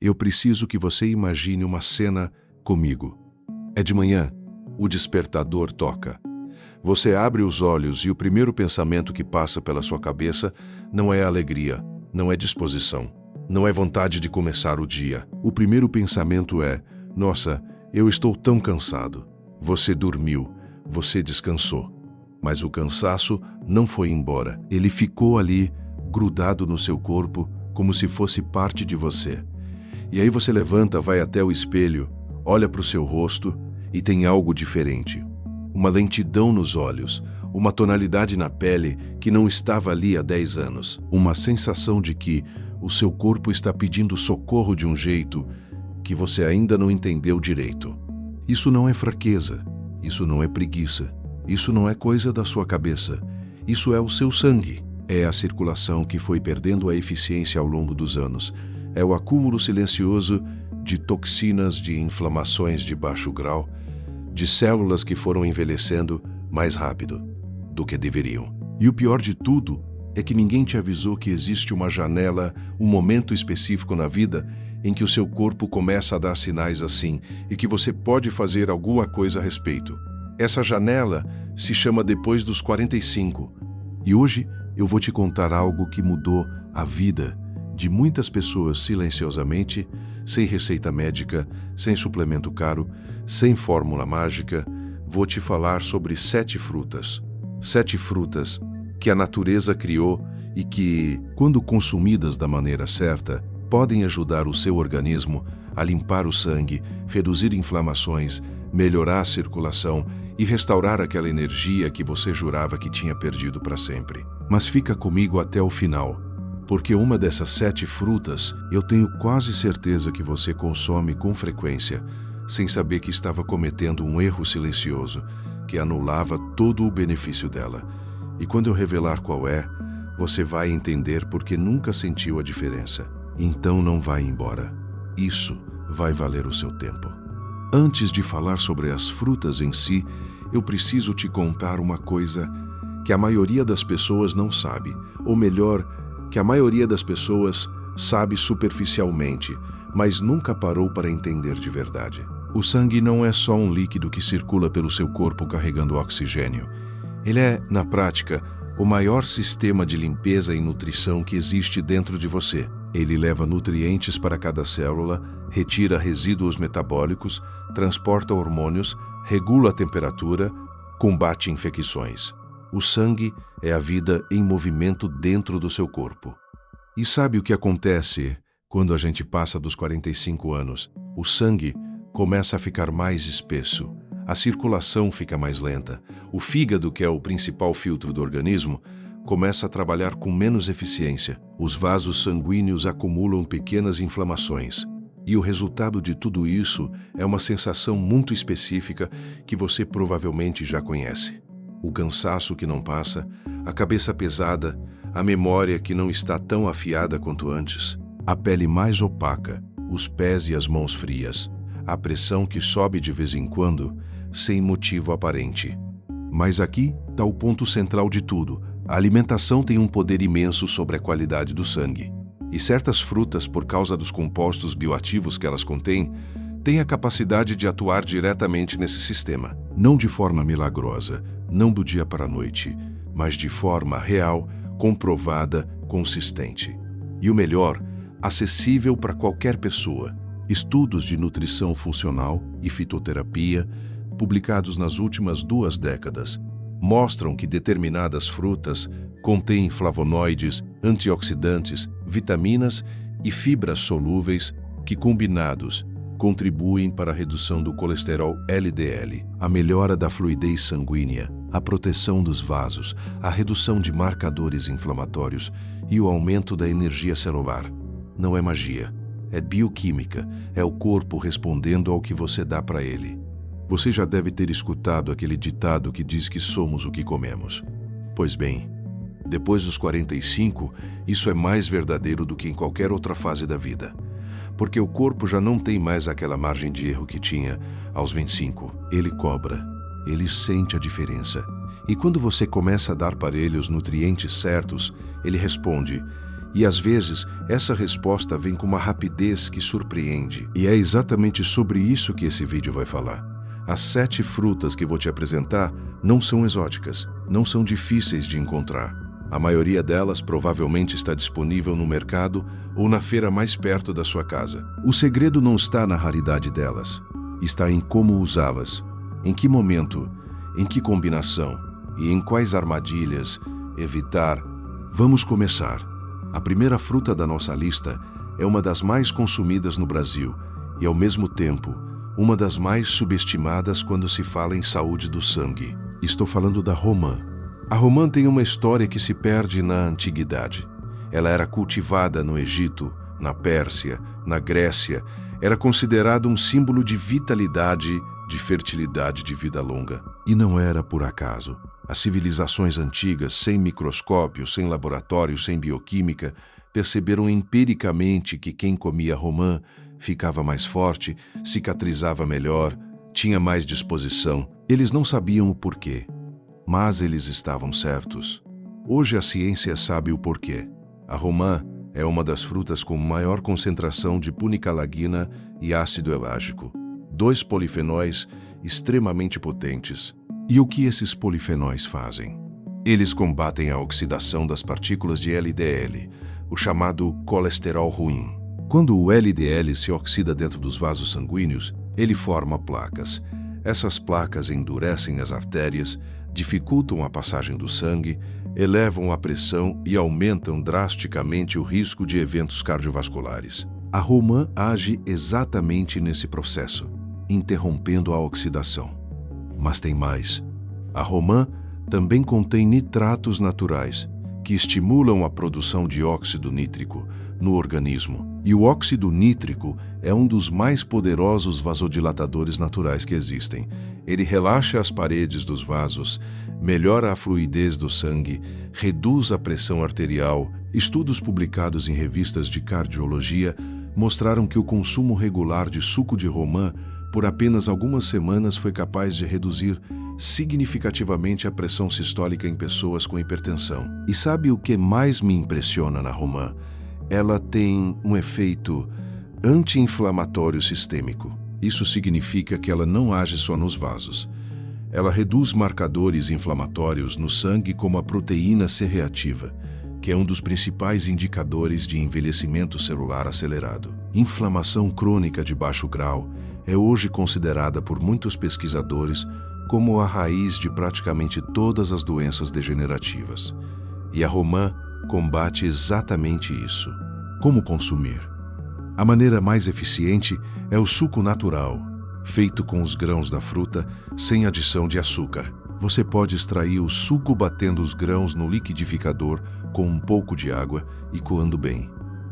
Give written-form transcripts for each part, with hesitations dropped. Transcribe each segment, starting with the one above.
Eu preciso que você imagine uma cena comigo. É de manhã, o despertador toca. Você abre os olhos e o primeiro pensamento que passa pela sua cabeça não é alegria, não é disposição, não é vontade de começar o dia. O primeiro pensamento é: nossa, eu estou tão cansado. Você dormiu, você descansou. Mas o cansaço não foi embora. Ele ficou ali, grudado no seu corpo, como se fosse parte de você. E aí você levanta, vai até o espelho, olha para o seu rosto e tem algo diferente. Uma lentidão nos olhos, uma tonalidade na pele que não estava ali há 10 anos. Uma sensação de que o seu corpo está pedindo socorro de um jeito que você ainda não entendeu direito. Isso não é fraqueza, isso não é preguiça, isso não é coisa da sua cabeça. Isso é o seu sangue. É a circulação que foi perdendo a eficiência ao longo dos anos. É o acúmulo silencioso de toxinas, de inflamações de baixo grau, de células que foram envelhecendo mais rápido do que deveriam. E o pior de tudo é que ninguém te avisou que existe uma janela, um momento específico na vida em que o seu corpo começa a dar sinais assim e que você pode fazer alguma coisa a respeito. Essa janela se chama depois dos 45. E hoje eu vou te contar algo que mudou a vida de muitas pessoas silenciosamente, sem receita médica, sem suplemento caro, sem fórmula mágica. Vou te falar sobre 7 frutas. 7 frutas que a natureza criou e que, quando consumidas da maneira certa, podem ajudar o seu organismo a limpar o sangue, reduzir inflamações, melhorar a circulação e restaurar aquela energia que você jurava que tinha perdido para sempre. Mas fica comigo até o final, porque uma dessas 7 frutas eu tenho quase certeza que você consome com frequência, sem saber que estava cometendo um erro silencioso que anulava todo o benefício dela. E quando eu revelar qual é, você vai entender porque nunca sentiu a diferença. Então não vai embora. Isso vai valer o seu tempo. Antes de falar sobre as frutas em si, eu preciso te contar uma coisa que a maioria das pessoas não sabe, ou melhor, que a maioria das pessoas sabe superficialmente, mas nunca parou para entender de verdade. O sangue não é só um líquido que circula pelo seu corpo carregando oxigênio. Ele é, na prática, o maior sistema de limpeza e nutrição que existe dentro de você. Ele leva nutrientes para cada célula, retira resíduos metabólicos, transporta hormônios, regula a temperatura, combate infecções. O sangue é a vida em movimento dentro do seu corpo. E sabe o que acontece quando a gente passa dos 45 anos? O sangue começa a ficar mais espesso, a circulação fica mais lenta, o fígado, que é o principal filtro do organismo, começa a trabalhar com menos eficiência. Os vasos sanguíneos acumulam pequenas inflamações. E o resultado de tudo isso é uma sensação muito específica que você provavelmente já conhece. O cansaço que não passa, a cabeça pesada, a memória que não está tão afiada quanto antes, a pele mais opaca, os pés e as mãos frias, a pressão que sobe de vez em quando, sem motivo aparente. Mas aqui está o ponto central de tudo. A alimentação tem um poder imenso sobre a qualidade do sangue. E certas frutas, por causa dos compostos bioativos que elas contêm, têm a capacidade de atuar diretamente nesse sistema. Não de forma milagrosa, não do dia para a noite, mas de forma real, comprovada, consistente. E o melhor, acessível para qualquer pessoa. Estudos de nutrição funcional e fitoterapia, publicados nas últimas 2 décadas, mostram que determinadas frutas contêm flavonoides, antioxidantes, vitaminas e fibras solúveis que, combinados, contribuem para a redução do colesterol LDL, a melhora da fluidez sanguínea, a proteção dos vasos, a redução de marcadores inflamatórios e o aumento da energia celular. Não é magia, é bioquímica, é o corpo respondendo ao que você dá para ele. Você já deve ter escutado aquele ditado que diz que somos o que comemos. Pois bem, depois dos 45, isso é mais verdadeiro do que em qualquer outra fase da vida. Porque o corpo já não tem mais aquela margem de erro que tinha aos 25. Ele cobra, ele sente a diferença. E quando você começa a dar para ele os nutrientes certos, ele responde. E às vezes, essa resposta vem com uma rapidez que surpreende. E é exatamente sobre isso que esse vídeo vai falar. As 7 frutas que vou te apresentar não são exóticas, não são difíceis de encontrar. A maioria delas provavelmente está disponível no mercado ou na feira mais perto da sua casa. O segredo não está na raridade delas, está em como usá-las, em que momento, em que combinação e em quais armadilhas evitar. Vamos começar. A primeira fruta da nossa lista é uma das mais consumidas no Brasil e, ao mesmo tempo, uma das mais subestimadas quando se fala em saúde do sangue. Estou falando da romã. A romã tem uma história que se perde na antiguidade. Ela era cultivada no Egito, na Pérsia, na Grécia. Era considerada um símbolo de vitalidade, de fertilidade, de vida longa. E não era por acaso. As civilizações antigas, sem microscópio, sem laboratório, sem bioquímica, perceberam empiricamente que quem comia romã ficava mais forte, cicatrizava melhor, tinha mais disposição. Eles não sabiam o porquê, mas eles estavam certos. Hoje a ciência sabe o porquê. A romã é uma das frutas com maior concentração de punicalagina e ácido elágico, 2 polifenóis extremamente potentes. E o que esses polifenóis fazem? Eles combatem a oxidação das partículas de LDL, o chamado colesterol ruim. Quando o LDL se oxida dentro dos vasos sanguíneos, ele forma placas. Essas placas endurecem as artérias, dificultam a passagem do sangue, elevam a pressão e aumentam drasticamente o risco de eventos cardiovasculares. A romã age exatamente nesse processo, interrompendo a oxidação. Mas tem mais. A romã também contém nitratos naturais, que estimulam a produção de óxido nítrico no organismo. E o óxido nítrico é um dos mais poderosos vasodilatadores naturais que existem. Ele relaxa as paredes dos vasos, melhora a fluidez do sangue, reduz a pressão arterial. Estudos publicados em revistas de cardiologia mostraram que o consumo regular de suco de romã por apenas algumas semanas foi capaz de reduzir significativamente a pressão sistólica em pessoas com hipertensão. E sabe o que mais me impressiona na romã? Ela tem um efeito anti-inflamatório sistêmico. Isso significa que ela não age só nos vasos. Ela reduz marcadores inflamatórios no sangue como a proteína C reativa, que é um dos principais indicadores de envelhecimento celular acelerado. Inflamação crônica de baixo grau é hoje considerada por muitos pesquisadores como a raiz de praticamente todas as doenças degenerativas. E a romã combate exatamente isso. Como consumir? A maneira mais eficiente é o suco natural, feito com os grãos da fruta, sem adição de açúcar. Você pode extrair o suco batendo os grãos no liquidificador com um pouco de água e coando bem.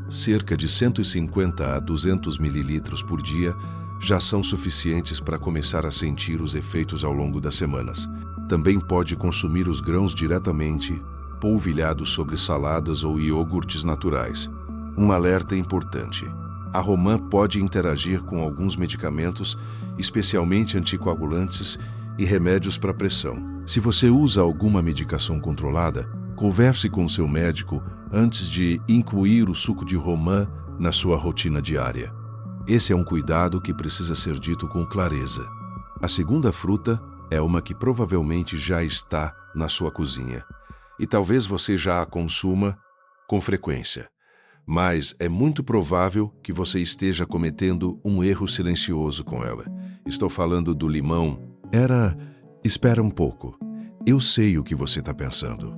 Cerca de 150 a 200 mililitros por dia já são suficientes para começar a sentir os efeitos ao longo das semanas. Também pode consumir os grãos diretamente, polvilhados sobre saladas ou iogurtes naturais. Um alerta importante: a romã pode interagir com alguns medicamentos, especialmente anticoagulantes e remédios para pressão. Se você usa alguma medicação controlada, converse com seu médico antes de incluir o suco de romã na sua rotina diária. Esse é um cuidado que precisa ser dito com clareza. A segunda fruta é uma que provavelmente já está na sua cozinha. E talvez você já a consuma com frequência. Mas é muito provável que você esteja cometendo um erro silencioso com ela. Estou falando do limão. Espera um pouco. Eu sei o que você está pensando.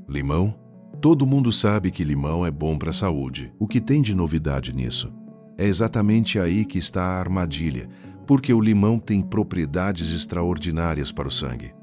Limão? Todo mundo sabe que limão é bom para a saúde. O que tem de novidade nisso? É exatamente aí que está a armadilha, porque o limão tem propriedades extraordinárias para o sangue.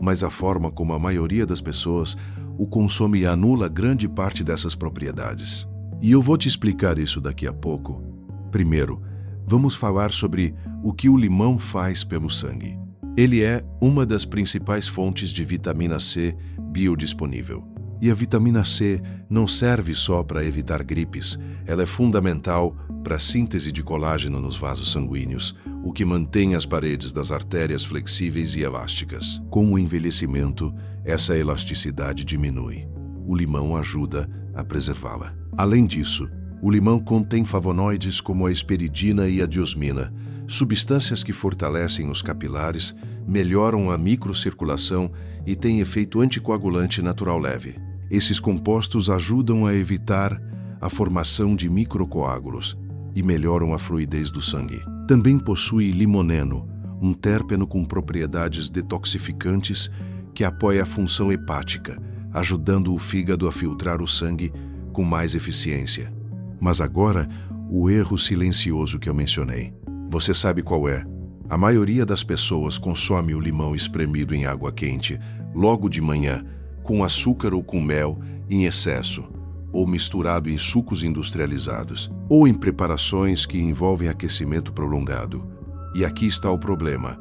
Mas a forma como a maioria das pessoas o consome anula grande parte dessas propriedades. E eu vou te explicar isso daqui a pouco. Primeiro, vamos falar sobre o que o limão faz pelo sangue. Ele é uma das principais fontes de vitamina C biodisponível. E a vitamina C não serve só para evitar gripes, ela é fundamental para a síntese de colágeno nos vasos sanguíneos, o que mantém as paredes das artérias flexíveis e elásticas. Com o envelhecimento, essa elasticidade diminui. O limão ajuda a preservá-la. Além disso, o limão contém flavonoides como a hesperidina e a diosmina, substâncias que fortalecem os capilares, melhoram a microcirculação e têm efeito anticoagulante natural leve. Esses compostos ajudam a evitar a formação de microcoágulos e melhoram a fluidez do sangue. Também possui limoneno, um térpeno com propriedades detoxificantes que apoia a função hepática, ajudando o fígado a filtrar o sangue com mais eficiência. Mas agora, o erro silencioso que eu mencionei. Você sabe qual é? A maioria das pessoas consome o limão espremido em água quente logo de manhã, com açúcar ou com mel em excesso, ou misturado em sucos industrializados, ou em preparações que envolvem aquecimento prolongado. E aqui está o problema.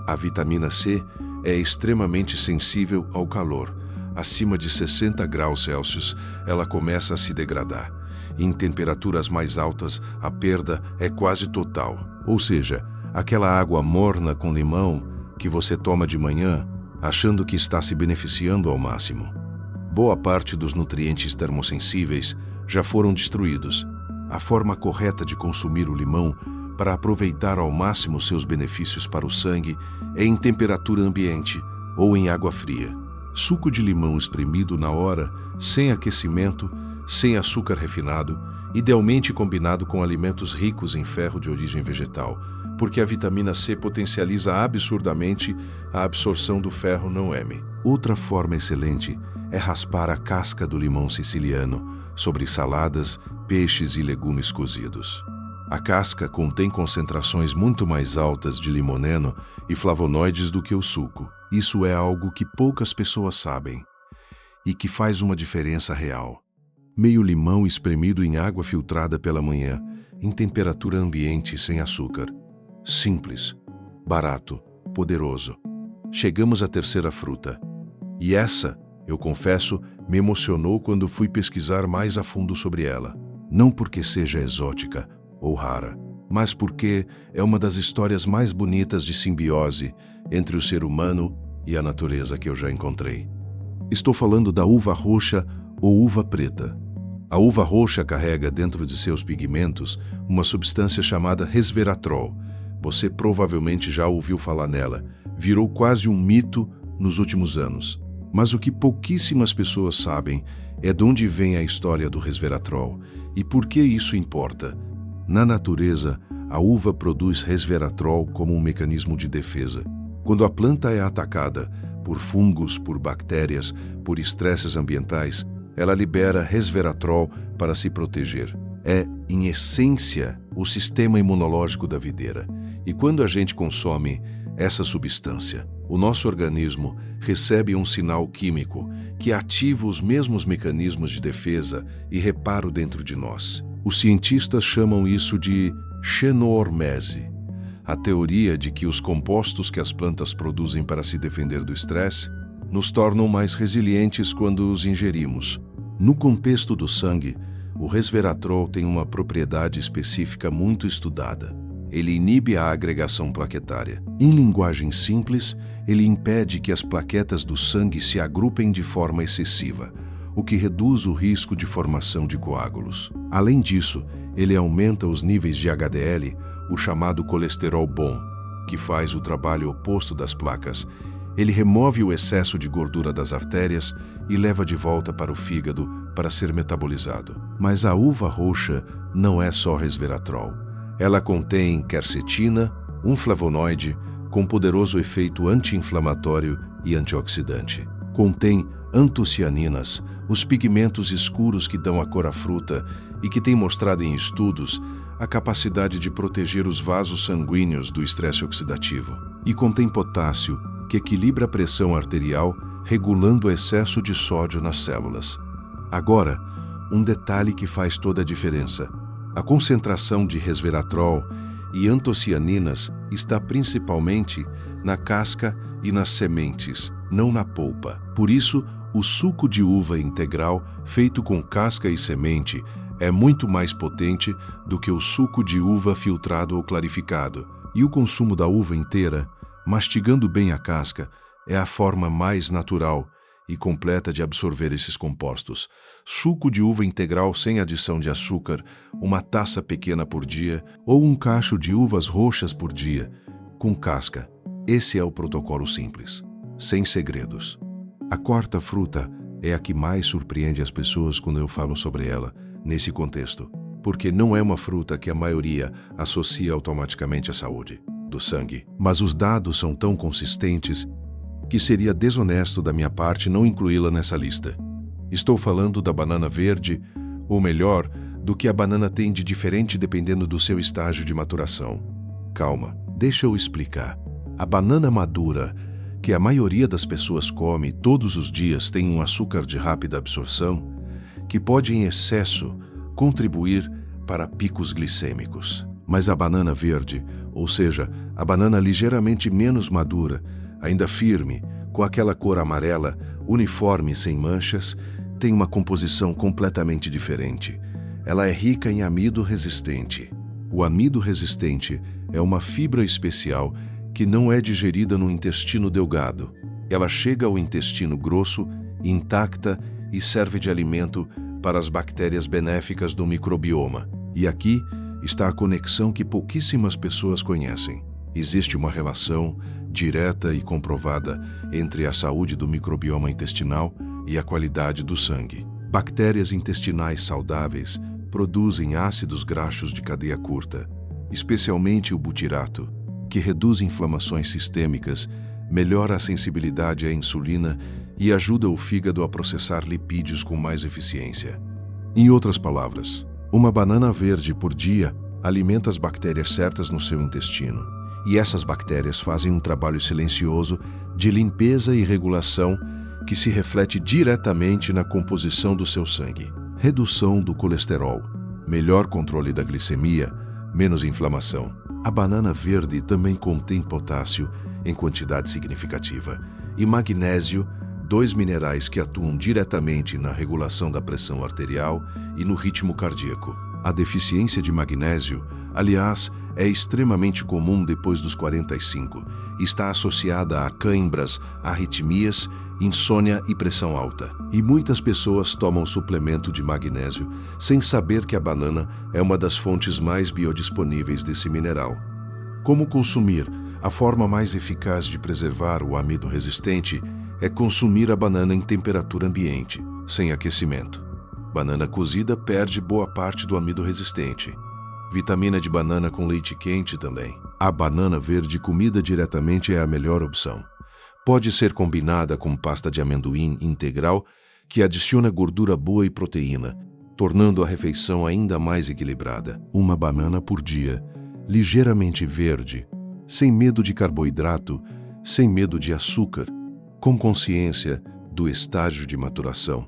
A vitamina C é extremamente sensível ao calor. Acima de 60 graus Celsius, ela começa a se degradar. Em temperaturas mais altas, a perda é quase total. Ou seja, aquela água morna com limão que você toma de manhã, achando que está se beneficiando ao máximo. Boa parte dos nutrientes termossensíveis já foram destruídos. A forma correta de consumir o limão para aproveitar ao máximo seus benefícios para o sangue é em temperatura ambiente ou em água fria. Suco de limão espremido na hora, sem aquecimento, sem açúcar refinado, idealmente combinado com alimentos ricos em ferro de origem vegetal, porque a vitamina C potencializa absurdamente a absorção do ferro não M. Outra forma excelente é raspar a casca do limão siciliano sobre saladas, peixes e legumes cozidos. A casca contém concentrações muito mais altas de limoneno e flavonoides do que o suco. Isso é algo que poucas pessoas sabem e que faz uma diferença real. Meio limão espremido em água filtrada pela manhã, em temperatura ambiente sem açúcar. Simples, barato, poderoso. Chegamos à terceira fruta. E essa, eu confesso, me emocionou quando fui pesquisar mais a fundo sobre ela. Não porque seja exótica ou rara, mas porque é uma das histórias mais bonitas de simbiose entre o ser humano e a natureza que eu já encontrei. Estou falando da uva roxa ou uva preta. A uva roxa carrega dentro de seus pigmentos uma substância chamada resveratrol. Você provavelmente já ouviu falar nela. Virou quase um mito nos últimos anos. Mas o que pouquíssimas pessoas sabem é de onde vem a história do resveratrol e por que isso importa. Na natureza, a uva produz resveratrol como um mecanismo de defesa. Quando a planta é atacada por fungos, por bactérias, por estresses ambientais, ela libera resveratrol para se proteger. É, em essência, o sistema imunológico da videira. E quando a gente consome essa substância, o nosso organismo recebe um sinal químico que ativa os mesmos mecanismos de defesa e reparo dentro de nós. Os cientistas chamam isso de xenohormese, a teoria de que os compostos que as plantas produzem para se defender do estresse nos tornam mais resilientes quando os ingerimos. No contexto do sangue, o resveratrol tem uma propriedade específica muito estudada. Ele inibe a agregação plaquetária. Em linguagem simples, ele impede que as plaquetas do sangue se agrupem de forma excessiva, o que reduz o risco de formação de coágulos. Além disso, ele aumenta os níveis de HDL, o chamado colesterol bom, que faz o trabalho oposto das placas. Ele remove o excesso de gordura das artérias e leva de volta para o fígado para ser metabolizado. Mas a uva roxa não é só resveratrol. Ela contém quercetina, um flavonoide com poderoso efeito anti-inflamatório e antioxidante. Contém antocianinas, os pigmentos escuros que dão a cor à fruta e que têm mostrado em estudos a capacidade de proteger os vasos sanguíneos do estresse oxidativo. E contém potássio, que equilibra a pressão arterial, regulando o excesso de sódio nas células. Agora, um detalhe que faz toda a diferença. A concentração de resveratrol e antocianinas está principalmente na casca e nas sementes, não na polpa. Por isso, o suco de uva integral, feito com casca e semente, é muito mais potente do que o suco de uva filtrado ou clarificado. E o consumo da uva inteira, mastigando bem a casca, é a forma mais natural e completa de absorver esses compostos. Suco de uva integral sem adição de açúcar, uma taça pequena por dia, ou um cacho de uvas roxas por dia, com casca. Esse é o protocolo simples, sem segredos. A quarta fruta é a que mais surpreende as pessoas quando eu falo sobre ela, nesse contexto, porque não é uma fruta que a maioria associa automaticamente à saúde do sangue. Mas os dados são tão consistentes que seria desonesto da minha parte não incluí-la nessa lista. Estou falando da banana verde, ou melhor, do que a banana tem de diferente dependendo do seu estágio de maturação. Calma, deixa eu explicar. A banana madura, que a maioria das pessoas come todos os dias, tem um açúcar de rápida absorção, que pode em excesso contribuir para picos glicêmicos. Mas a banana verde, ou seja, a banana ligeiramente menos madura, ainda firme, com aquela cor amarela, uniforme sem manchas, tem uma composição completamente diferente. Ela é rica em amido resistente. O amido resistente é uma fibra especial que não é digerida no intestino delgado. Ela chega ao intestino grosso, intacta e serve de alimento para as bactérias benéficas do microbioma. E aqui está a conexão que pouquíssimas pessoas conhecem. Existe uma relação direta e comprovada entre a saúde do microbioma intestinal e a qualidade do sangue. Bactérias intestinais saudáveis produzem ácidos graxos de cadeia curta, especialmente o butirato, que reduz inflamações sistêmicas, melhora a sensibilidade à insulina e ajuda o fígado a processar lipídios com mais eficiência. Em outras palavras, uma banana verde por dia alimenta as bactérias certas no seu intestino, e essas bactérias fazem um trabalho silencioso de limpeza e regulação que se reflete diretamente na composição do seu sangue. Redução do colesterol, melhor controle da glicemia, menos inflamação. A banana verde também contém potássio em quantidade significativa e magnésio, dois minerais que atuam diretamente na regulação da pressão arterial e no ritmo cardíaco. A deficiência de magnésio, aliás, é extremamente comum depois dos 45 e está associada a cãibras, arritmias, insônia e pressão alta. E muitas pessoas tomam suplemento de magnésio sem saber que a banana é uma das fontes mais biodisponíveis desse mineral. Como consumir? A forma mais eficaz de preservar o amido resistente é consumir a banana em temperatura ambiente, sem aquecimento. Banana cozida perde boa parte do amido resistente. Vitamina de banana com leite quente também. A banana verde comida diretamente é a melhor opção. Pode ser combinada com pasta de amendoim integral, que adiciona gordura boa e proteína, tornando a refeição ainda mais equilibrada. Uma banana por dia, ligeiramente verde, sem medo de carboidrato, sem medo de açúcar, com consciência do estágio de maturação.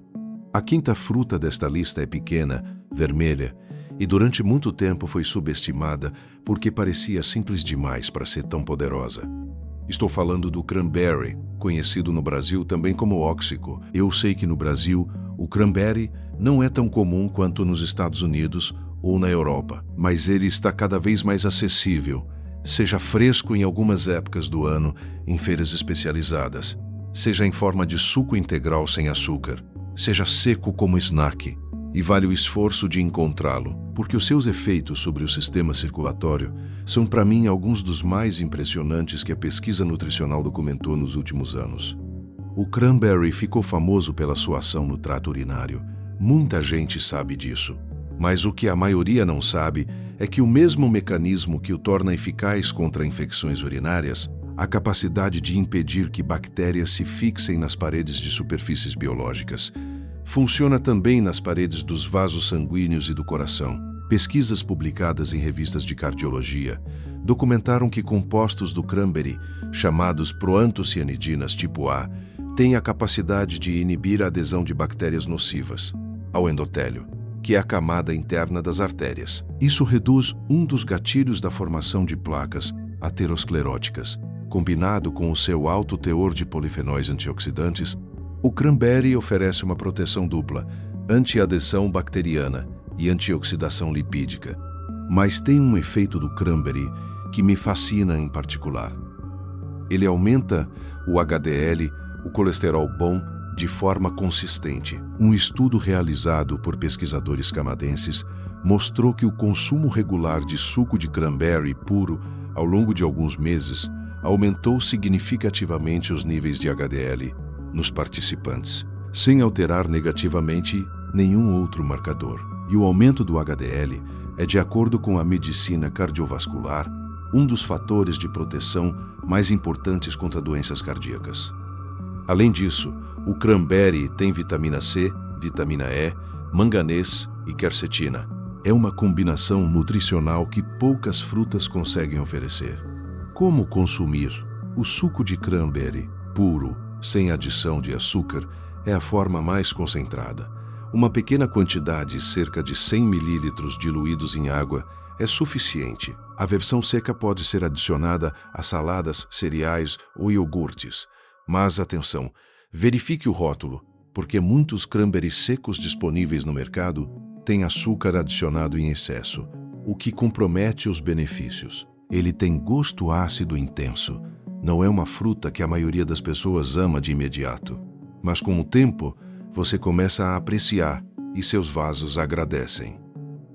A quinta fruta desta lista é pequena, vermelha, e durante muito tempo foi subestimada porque parecia simples demais para ser tão poderosa. Estou falando do cranberry, conhecido no Brasil também como óxico. Eu sei que no Brasil o cranberry não é tão comum quanto nos Estados Unidos ou na Europa, mas ele está cada vez mais acessível, seja fresco em algumas épocas do ano em feiras especializadas, seja em forma de suco integral sem açúcar, seja seco como snack. E vale o esforço de encontrá-lo, porque os seus efeitos sobre o sistema circulatório são para mim alguns dos mais impressionantes que a pesquisa nutricional documentou nos últimos anos. O cranberry ficou famoso pela sua ação no trato urinário. Muita gente sabe disso, mas o que a maioria não sabe é que o mesmo mecanismo que o torna eficaz contra infecções urinárias, a capacidade de impedir que bactérias se fixem nas paredes de superfícies biológicas, funciona também nas paredes dos vasos sanguíneos e do coração. Pesquisas publicadas em revistas de cardiologia documentaram que compostos do cranberry, chamados proantocianidinas tipo A, têm a capacidade de inibir a adesão de bactérias nocivas ao endotélio, que é a camada interna das artérias. Isso reduz um dos gatilhos da formação de placas ateroscleróticas. Combinado com o seu alto teor de polifenóis antioxidantes, o cranberry oferece uma proteção dupla, anti-adesão bacteriana e antioxidação lipídica. Mas tem um efeito do cranberry que me fascina em particular. Ele aumenta o HDL, o colesterol bom, de forma consistente. Um estudo realizado por pesquisadores canadenses mostrou que o consumo regular de suco de cranberry puro ao longo de alguns meses aumentou significativamente os níveis de HDL nos participantes, sem alterar negativamente nenhum outro marcador. E o aumento do HDL é, de acordo com a medicina cardiovascular, um dos fatores de proteção mais importantes contra doenças cardíacas. Além disso, o cranberry tem vitamina C, vitamina E, manganês e quercetina. É uma combinação nutricional que poucas frutas conseguem oferecer. Como consumir? O suco de cranberry puro, sem adição de açúcar, é a forma mais concentrada. Uma pequena quantidade, cerca de 100 ml diluídos em água, é suficiente. A versão seca pode ser adicionada a saladas, cereais ou iogurtes. Mas atenção, verifique o rótulo, porque muitos cranberries secos disponíveis no mercado têm açúcar adicionado em excesso, o que compromete os benefícios. Ele tem gosto ácido intenso. Não é uma fruta que a maioria das pessoas ama de imediato. Mas com o tempo, você começa a apreciar e seus vasos agradecem.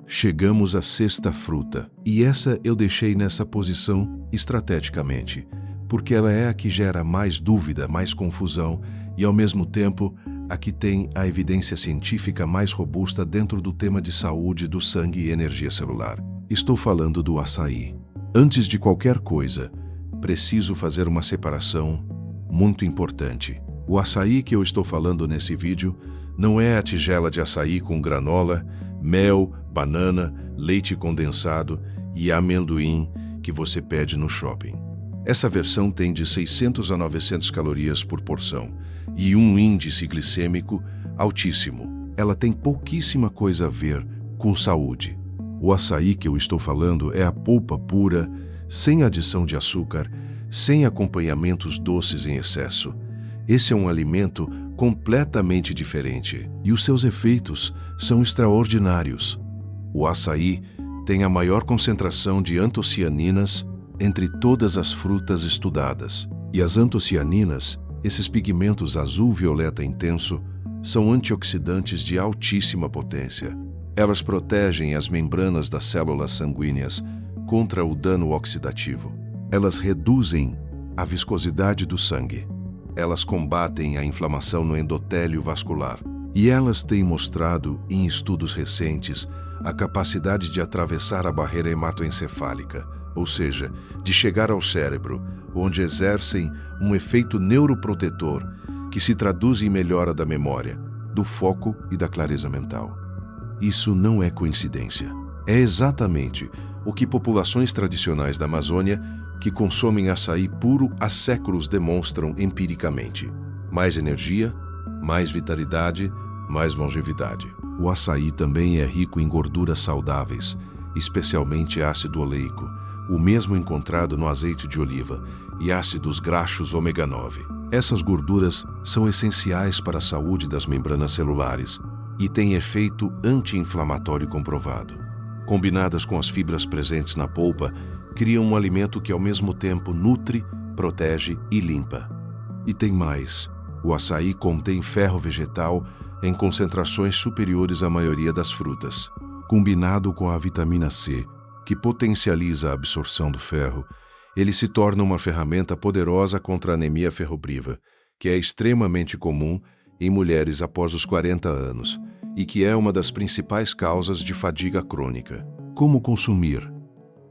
Chegamos à sexta fruta, e essa eu deixei nessa posição estrategicamente, porque ela é a que gera mais dúvida, mais confusão e, ao mesmo tempo, a que tem a evidência científica mais robusta dentro do tema de saúde do sangue e energia celular. Estou falando do açaí. Antes de qualquer coisa, preciso fazer uma separação muito importante. O açaí que eu estou falando nesse vídeo não é a tigela de açaí com granola, mel, banana, leite condensado e amendoim que você pede no shopping. Essa versão tem de 600 a 900 calorias por porção e um índice glicêmico altíssimo. Ela tem pouquíssima coisa a ver com saúde. O açaí que eu estou falando é a polpa pura, sem adição de açúcar, sem acompanhamentos doces em excesso. Esse é um alimento completamente diferente e os seus efeitos são extraordinários. O açaí tem a maior concentração de antocianinas entre todas as frutas estudadas. E as antocianinas, esses pigmentos azul-violeta intenso, são antioxidantes de altíssima potência. Elas protegem as membranas das células sanguíneas contra o dano oxidativo. Elas reduzem a viscosidade do sangue. Elas combatem a inflamação no endotélio vascular. E elas têm mostrado, em estudos recentes, a capacidade de atravessar a barreira hematoencefálica, ou seja, de chegar ao cérebro, onde exercem um efeito neuroprotetor que se traduz em melhora da memória, do foco e da clareza mental. Isso não é coincidência. É exatamente o que populações tradicionais da Amazônia que consomem açaí puro há séculos demonstram empiricamente. Mais energia, mais vitalidade, mais longevidade. O açaí também é rico em gorduras saudáveis, especialmente ácido oleico, o mesmo encontrado no azeite de oliva, e ácidos graxos ômega 9. Essas gorduras são essenciais para a saúde das membranas celulares e têm efeito anti-inflamatório comprovado. Combinadas com as fibras presentes na polpa, criam um alimento que ao mesmo tempo nutre, protege e limpa. E tem mais. O açaí contém ferro vegetal em concentrações superiores à maioria das frutas. Combinado com a vitamina C, que potencializa a absorção do ferro, ele se torna uma ferramenta poderosa contra a anemia ferropriva, que é extremamente comum em mulheres após os 40 anos e que é uma das principais causas de fadiga crônica. Como consumir?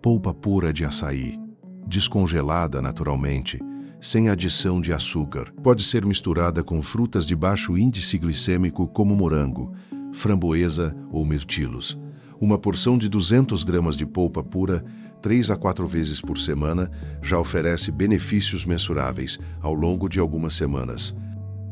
Polpa pura de açaí, descongelada naturalmente, sem adição de açúcar. Pode ser misturada com frutas de baixo índice glicêmico como morango, framboesa ou mirtilos. Uma porção de 200 gramas de polpa pura, 3 a 4 vezes por semana, já oferece benefícios mensuráveis ao longo de algumas semanas.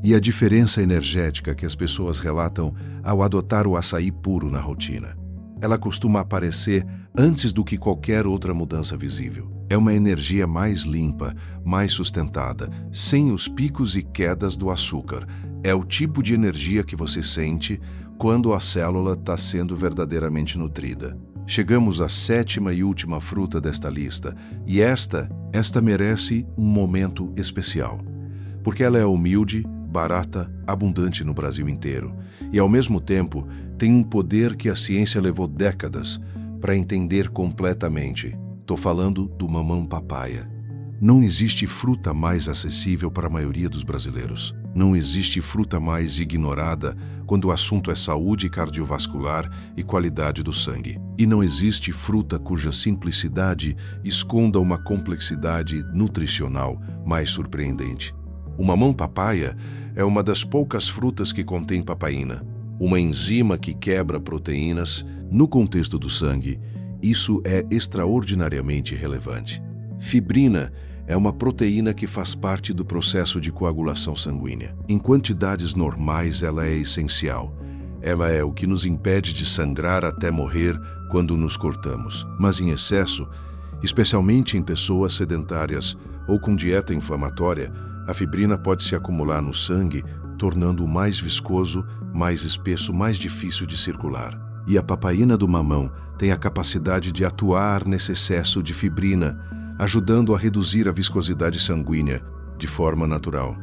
E a diferença energética que as pessoas relatam ao adotar o açaí puro na rotina. Ela costuma aparecer antes do que qualquer outra mudança visível. É uma energia mais limpa, mais sustentada, sem os picos e quedas do açúcar. É o tipo de energia que você sente quando a célula está sendo verdadeiramente nutrida. Chegamos à sétima e última fruta desta lista, e esta merece um momento especial. Porque ela é humilde, barata, abundante no Brasil inteiro. E, ao mesmo tempo, tem um poder que a ciência levou décadas para entender completamente. Estou falando do mamão papaya. Não existe fruta mais acessível para a maioria dos brasileiros. Não existe fruta mais ignorada quando o assunto é saúde cardiovascular e qualidade do sangue. E não existe fruta cuja simplicidade esconda uma complexidade nutricional mais surpreendente. O mamão papaya é uma das poucas frutas que contém papaína, uma enzima que quebra proteínas. No contexto do sangue, isso é extraordinariamente relevante. Fibrina é uma proteína que faz parte do processo de coagulação sanguínea. Em quantidades normais, ela é essencial. Ela é o que nos impede de sangrar até morrer quando nos cortamos. Mas em excesso, especialmente em pessoas sedentárias ou com dieta inflamatória, a fibrina pode se acumular no sangue, tornando-o mais viscoso, mais espesso, mais difícil de circular. E a papaína do mamão tem a capacidade de atuar nesse excesso de fibrina, ajudando a reduzir a viscosidade sanguínea de forma natural.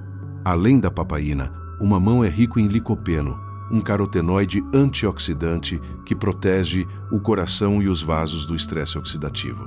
Além da papaína, o mamão é rico em licopeno, um carotenoide antioxidante que protege o coração e os vasos do estresse oxidativo.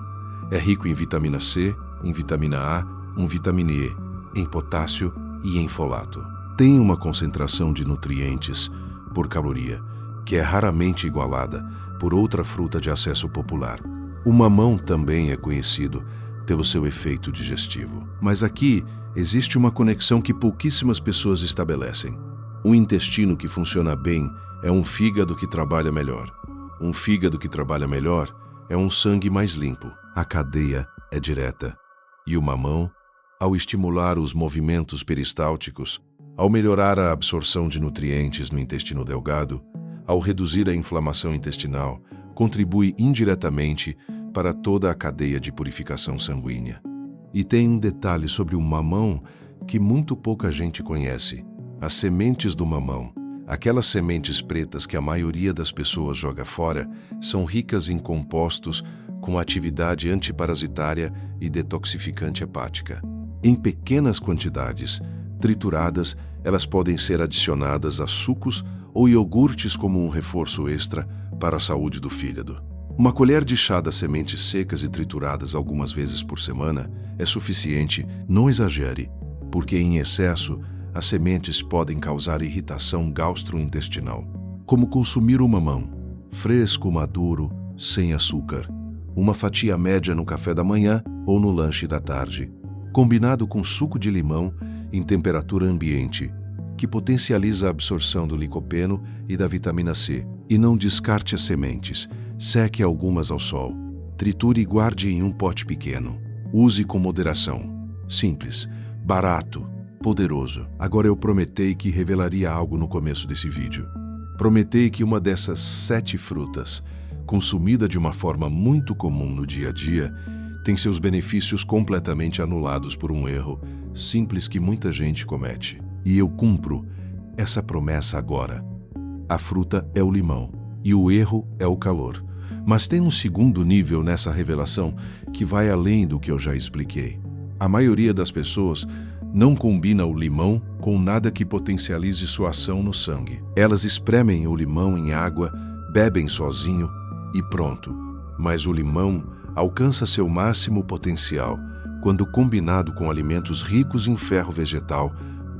É rico em vitamina C, em vitamina A, em vitamina E, em potássio e em folato. Tem uma concentração de nutrientes por caloria que é raramente igualada por outra fruta de acesso popular. O mamão também é conhecido pelo seu efeito digestivo. Mas aqui existe uma conexão que pouquíssimas pessoas estabelecem. Um intestino que funciona bem é um fígado que trabalha melhor. Um fígado que trabalha melhor é um sangue mais limpo. A cadeia é direta. E o mamão, ao estimular os movimentos peristálticos, ao melhorar a absorção de nutrientes no intestino delgado, ao reduzir a inflamação intestinal, contribui indiretamente para toda a cadeia de purificação sanguínea. E tem um detalhe sobre o mamão que muito pouca gente conhece. As sementes do mamão, aquelas sementes pretas que a maioria das pessoas joga fora, são ricas em compostos com atividade antiparasitária e detoxificante hepática. Em pequenas quantidades, trituradas, elas podem ser adicionadas a sucos ou iogurtes como um reforço extra para a saúde do fígado. Uma colher de chá das sementes secas e trituradas algumas vezes por semana é suficiente, não exagere, porque em excesso as sementes podem causar irritação gastrointestinal. Como consumir o mamão, fresco, maduro, sem açúcar. Uma fatia média no café da manhã ou no lanche da tarde, combinado com suco de limão em temperatura ambiente, que potencializa a absorção do licopeno e da vitamina C. E não descarte as sementes. Seque algumas ao sol. Triture e guarde em um pote pequeno. Use com moderação. Simples, barato, poderoso. Agora eu prometei que revelaria algo no começo desse vídeo. Prometei que uma dessas 7 frutas, consumida de uma forma muito comum no dia a dia, tem seus benefícios completamente anulados por um erro simples que muita gente comete. E eu cumpro essa promessa agora. A fruta é o limão e o erro é o calor. Mas tem um segundo nível nessa revelação que vai além do que eu já expliquei. A maioria das pessoas não combina o limão com nada que potencialize sua ação no sangue. Elas espremem o limão em água, bebem sozinho e pronto. Mas o limão alcança seu máximo potencial quando combinado com alimentos ricos em ferro vegetal,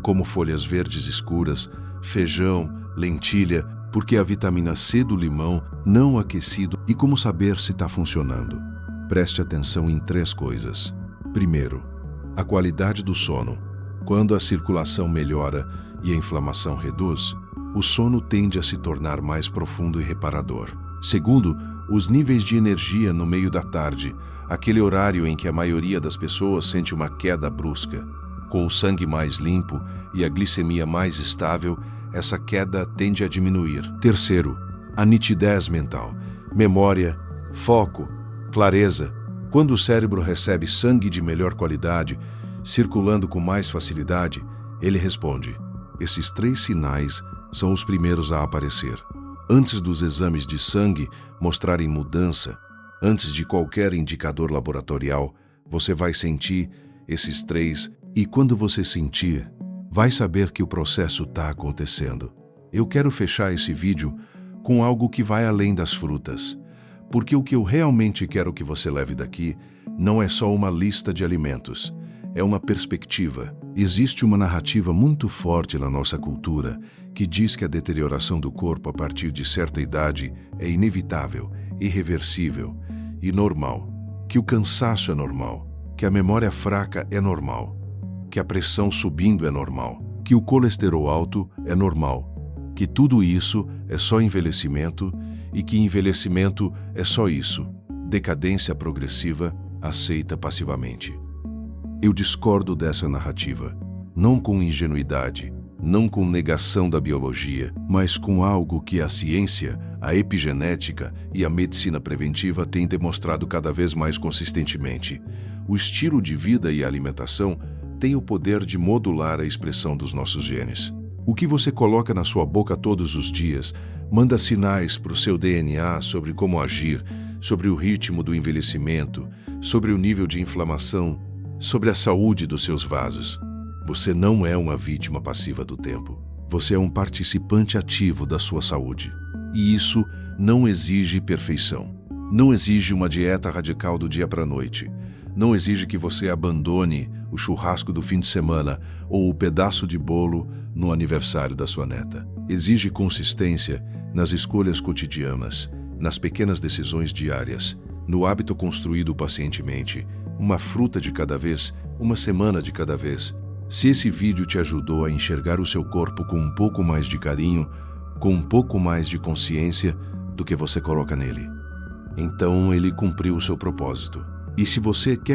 como folhas verdes escuras, feijão, lentilha, porque a vitamina C do limão não aquecido. E como saber se está funcionando? Preste atenção em 3 coisas. Primeiro, a qualidade do sono. Quando a circulação melhora e a inflamação reduz, o sono tende a se tornar mais profundo e reparador. Segundo, os níveis de energia no meio da tarde, aquele horário em que a maioria das pessoas sente uma queda brusca. Com o sangue mais limpo e a glicemia mais estável, essa queda tende a diminuir. Terceiro, a nitidez mental, memória, foco, clareza. Quando o cérebro recebe sangue de melhor qualidade, circulando com mais facilidade, ele responde. Esses 3 sinais são os primeiros a aparecer. Antes dos exames de sangue mostrarem mudança, antes de qualquer indicador laboratorial, você vai sentir esses 3, e quando você sentir, vai saber que o processo está acontecendo. Eu quero fechar esse vídeo com algo que vai além das frutas, porque o que eu realmente quero que você leve daqui não é só uma lista de alimentos, é uma perspectiva. Existe uma narrativa muito forte na nossa cultura que diz que a deterioração do corpo a partir de certa idade é inevitável, irreversível e normal, que o cansaço é normal, que a memória fraca é normal, que a pressão subindo é normal, que o colesterol alto é normal, que tudo isso é só envelhecimento e que envelhecimento é só isso, decadência progressiva aceita passivamente. Eu discordo dessa narrativa, não com ingenuidade, não com negação da biologia, mas com algo que a ciência, a epigenética e a medicina preventiva têm demonstrado cada vez mais consistentemente. O estilo de vida e a alimentação têm o poder de modular a expressão dos nossos genes. O que você coloca na sua boca todos os dias manda sinais para o seu DNA sobre como agir, sobre o ritmo do envelhecimento, sobre o nível de inflamação, sobre a saúde dos seus vasos. Você não é uma vítima passiva do tempo. Você é um participante ativo da sua saúde. E isso não exige perfeição. Não exige uma dieta radical do dia para a noite. Não exige que você abandone o churrasco do fim de semana ou o pedaço de bolo no aniversário da sua neta. Exige consistência nas escolhas cotidianas, nas pequenas decisões diárias, no hábito construído pacientemente, uma fruta de cada vez, uma semana de cada vez. Se esse vídeo te ajudou a enxergar o seu corpo com um pouco mais de carinho, com um pouco mais de consciência do que você coloca nele, então ele cumpriu o seu propósito. E se você quer